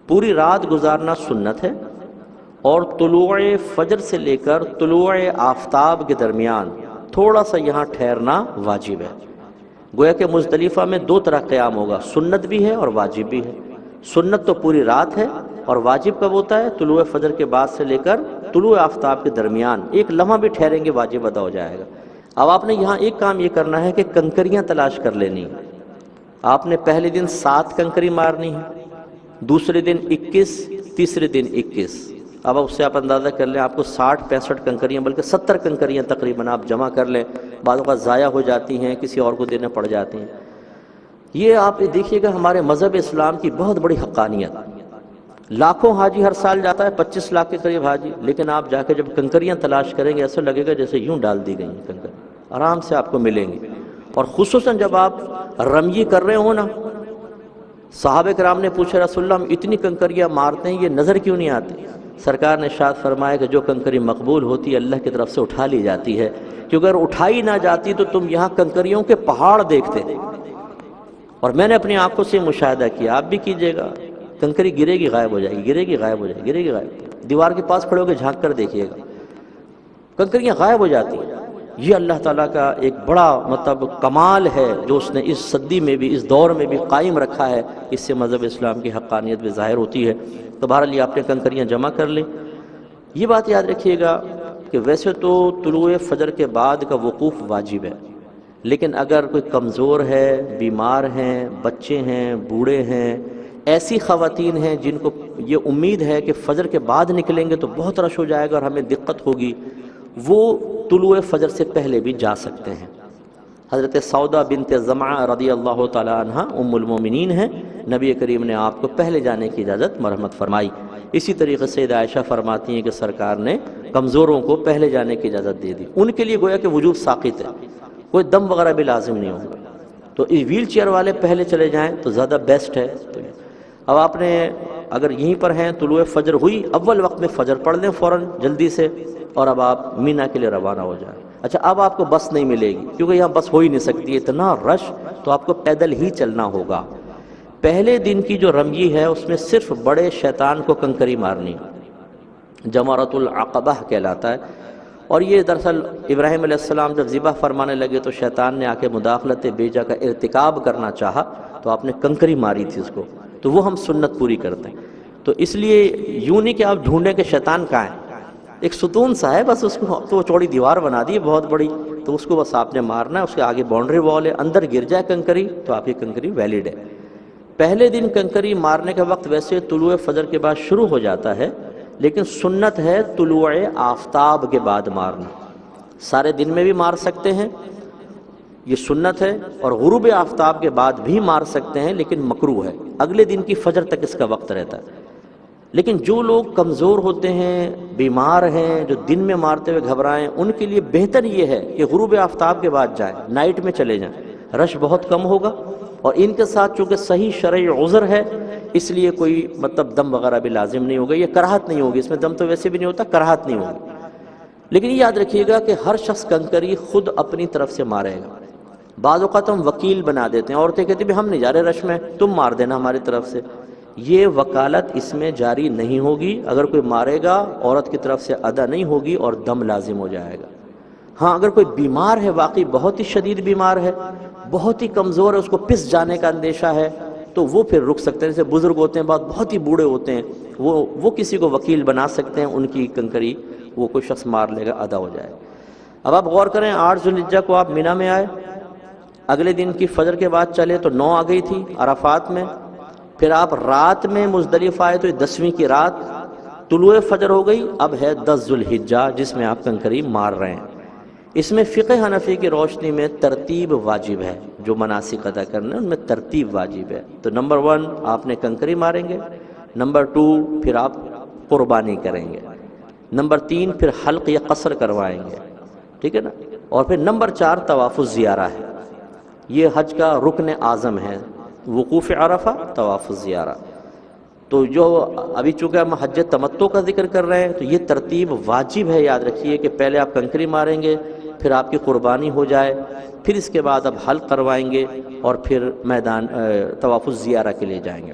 پوری رات گزارنا سنت ہے، اور طلوع فجر سے لے کر طلوع آفتاب کے درمیان تھوڑا سا یہاں ٹھہرنا واجب ہے۔ گویا کہ مزدلفہ میں دو طرح قیام ہوگا، سنت بھی ہے اور واجب بھی ہے۔ سنت تو پوری رات ہے، اور واجب کب ہوتا ہے؟ طلوع فجر کے بعد سے لے کر طلوع آفتاب کے درمیان ایک لمحہ بھی ٹھہریں گے واجب ادا ہو جائے گا۔ اب آپ نے یہاں ایک کام یہ کرنا ہے کہ کنکریاں تلاش کر لینی ہیں۔ آپ نے پہلے دن 7 کنکری مارنی ہے، دوسرے دن 21، تیسرے دن 21۔ اب اس سے آپ اندازہ کر لیں، آپ کو 60-65 کنکریاں بلکہ 70 کنکریاں تقریباً آپ جمع کر لیں۔ بعض اوقات ضائع ہو جاتی ہیں، کسی اور کو دینے پڑ جاتی ہیں۔ یہ آپ دیکھیے گا ہمارے مذہب اسلام کی بہت بڑی حقانیت۔ لاکھوں حاجی ہر سال جاتا ہے، 25 لاکھ کے قریب حاجی، لیکن آپ جا کے جب کنکریاں تلاش کریں گے ایسا لگے گا جیسے یوں ڈال دی گئی ہیں کنکریاں، آرام سے آپ کو ملیں گی۔ اور خصوصاً جب آپ رمی کر رہے ہوں نا، صحابہ کرام نے پوچھا رسول اللہ ہم اتنی کنکریاں مارتے ہیں، یہ نظر کیوں نہیں آتی؟ سرکار نے ارشاد فرمایا کہ جو کنکری مقبول ہوتی ہے اللہ کی طرف سے اٹھا لی جاتی ہے، کیونکہ اگر اٹھائی نہ جاتی تو تم یہاں کنکریوں کے پہاڑ دیکھتے۔ اور میں نے اپنی آنکھوں سے مشاہدہ کیا، آپ بھی کیجئے گا، کنکری گرے گی غائب ہو جائے گی، گرے گی غائب ہو جائے گی، گرے گی غائب۔ دیوار کے پاس کھڑے ہو کے جھانک کر دیکھیے گا، کنکریاں غائب ہو جاتی ہیں۔ یہ اللہ تعالیٰ کا ایک بڑا کمال ہے جو اس نے اس صدی میں بھی، اس دور میں بھی قائم رکھا ہے۔ اس سے مذہب اسلام کی حقانیت بھی ظاہر ہوتی ہے۔ تو بہرحال یہ آپ نے کنکریاں جمع کر لیں۔ یہ بات یاد رکھیے گا کہ ویسے تو طلوع فجر کے بعد کا وقوف واجب ہے، لیکن اگر کوئی کمزور ہے، بیمار ہیں، بچے ہیں، بوڑھے ہیں، ایسی خواتین ہیں جن کو یہ امید ہے کہ فجر کے بعد نکلیں گے تو بہت رش ہو جائے گا اور ہمیں دقت ہوگی، وہ طلوع فجر سے پہلے بھی جا سکتے ہیں۔ حضرت سودا بنت زمعہ رضی اللہ تعالی عنہ ام المومنین ہیں، نبی کریم نے آپ کو پہلے جانے کی اجازت مرحمت فرمائی۔ اسی طریقے سے سیدہ عائشہ فرماتی ہیں کہ سرکار نے کمزوروں کو پہلے جانے کی اجازت دے دی، ان کے لیے گویا کہ وجوب ساقط ہے، کوئی دم وغیرہ بھی لازم نہیں ہوگا۔ تو ویل چیئر والے پہلے چلے جائیں تو زیادہ بیسٹ ہے۔ اب آپ نے اگر یہیں پر ہیں، طلوع فجر ہوئی، اول وقت میں فجر پڑھ لیں فوراً جلدی سے، اور اب آپ مینا کے لیے روانہ ہو جائیں۔ اچھا اب آپ کو بس نہیں ملے گی کیونکہ یہاں بس ہو ہی نہیں سکتی، اتنا رش، تو آپ کو پیدل ہی چلنا ہوگا۔ پہلے دن کی جو رمی ہے اس میں صرف بڑے شیطان کو کنکری مارنی، جمرۃ العقبہ کہلاتا ہے۔ اور یہ دراصل ابراہیم علیہ السلام جب ذبح فرمانے لگے تو شیطان نے آ کے مداخلت بیجا کا ارتکاب کرنا چاہا، تو آپ نے کنکری ماری تھی اس کو، تو وہ ہم سنت پوری کرتے ہیں۔ تو اس لیے یوں نہیں کہ آپ ڈھونڈیں کہ شیطان کہاں ہے، ایک ستون سا ہے بس، اس کو تو چوڑی دیوار بنا دی ہے بہت بڑی، تو اس کو بس آپ نے مارنا ہے، اس کے آگے باؤنڈری وال ہے، اندر گر جائے کنکری تو آپ کی کنکری ویلڈ ہے۔ پہلے دن کنکری مارنے کا وقت ویسے طلوع فجر کے بعد شروع ہو جاتا ہے، لیکن سنت ہے طلوع آفتاب کے بعد مارنا۔ سارے دن میں بھی مار سکتے ہیں، یہ سنت ہے، اور غروب آفتاب کے بعد بھی مار سکتے ہیں، لیکن مکروہ ہے، اگلے دن کی فجر تک اس کا وقت رہتا ہے۔ لیکن جو لوگ کمزور ہوتے ہیں، بیمار ہیں، جو دن میں مارتے ہوئے گھبرائیں، ان کے لیے بہتر یہ ہے کہ غروب آفتاب کے بعد جائیں، نائٹ میں چلے جائیں، رش بہت کم ہوگا۔ اور ان کے ساتھ چونکہ صحیح شرعی عذر ہے، اس لیے کوئی دم وغیرہ بھی لازم نہیں ہوگا، یہ کراہت نہیں ہوگی، اس میں دم تو ویسے بھی نہیں ہوتا، کراہت نہیں ہوگی۔ لیکن یہ یاد رکھیے گا کہ ہر شخص کنکری خود اپنی طرف سے مارے گا۔ بعض اوقات ہم وکیل بنا دیتے ہیں، عورتیں کہتی ہیں ہم نہیں جا رہے رش میں، تم مار دینا ہماری طرف سے۔ یہ وکالت اس میں جاری نہیں ہوگی، اگر کوئی مارے گا عورت کی طرف سے ادا نہیں ہوگی اور دم لازم ہو جائے گا۔ ہاں اگر کوئی بیمار ہے، واقعی بہت ہی شدید بیمار ہے، بہت ہی کمزور ہے، اس کو پس جانے کا اندیشہ ہے، تو وہ پھر رک سکتے ہیں، جیسے بزرگ ہوتے ہیں، بہت ہی بوڑھے ہوتے ہیں، وہ کسی کو وکیل بنا سکتے ہیں، ان کی کنکری وہ کوئی شخص مار لے گا، ادا ہو جائے۔ اب آپ غور کریں، 8 ذوالحجہ کو آپ مینا میں آئے، اگلے دن کی فجر کے بعد چلے تو 9 آ گئی تھی عرفات میں، پھر آپ رات میں مزدلفہ آئے تو 10ویں کی رات طلوع فجر ہو گئی، اب ہے 10 ذوالحجہ جس میں آپ کنکری مار رہے ہیں۔ اس میں فقہ حنفی کی روشنی میں ترتیب واجب ہے، جو مناسک ادا کرنے ان میں ترتیب واجب ہے۔ تو نمبر 1 آپ نے کنکری ماریں گے، نمبر 2 پھر آپ قربانی کریں گے، نمبر 3 پھر حلق یا قصر کروائیں گے، ٹھیک ہے نا، اور پھر نمبر 4 طواف الزیارہ ہے۔ یہ حج کا رکن اعظم ہے، وقوف عرفہ، طواف الزیارہ۔ تو جو ابھی چونکہ ہم حج تمتع کا ذکر کر رہے ہیں تو یہ ترتیب واجب ہے، یاد رکھیے کہ پہلے آپ کنکری ماریں گے، پھر آپ کی قربانی ہو جائے، پھر اس کے بعد آپ حلق کروائیں گے، اور پھر میدان طواف الزیارہ کے لیے جائیں گے۔